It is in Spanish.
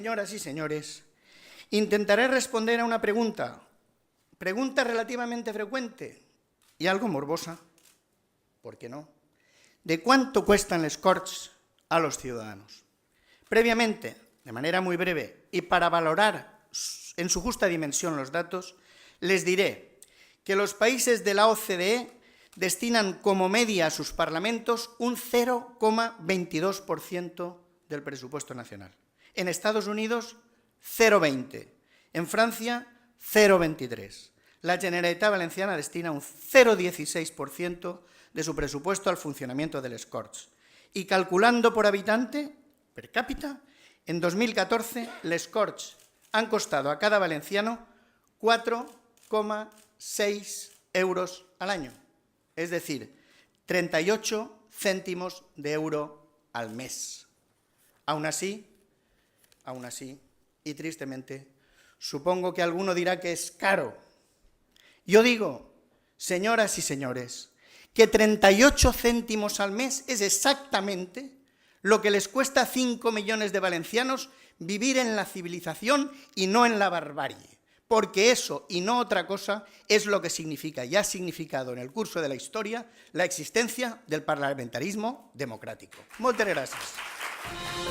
señoras y señores, intentaré responder a una pregunta relativamente frecuente y algo morbosa, ¿por qué no?, de cuánto cuestan les Corts a los ciudadanos. Previamente, de manera muy breve, y para valorar en su justa dimensión los datos, les diré que los países de la OCDE destinan como media a sus parlamentos un 0,22% del presupuesto nacional. En Estados Unidos, 0,20%. En Francia, 0,23%. La Generalitat Valenciana destina un 0,16% de su presupuesto al funcionamiento de les Corts. Y calculando por habitante, per cápita, en 2014 les Corts han costado a cada valenciano 4,6 euros al año. Es decir, 38 céntimos de euro al mes. Aún así, y tristemente, supongo que alguno dirá que es caro. Yo digo, señoras y señores, que 38 céntimos al mes es exactamente lo que les cuesta a 5 millones de valencianos vivir en la civilización y no en la barbarie. Porque eso, y no otra cosa, es lo que significa y ha significado en el curso de la historia la existencia del parlamentarismo democrático. Moltes gràcies.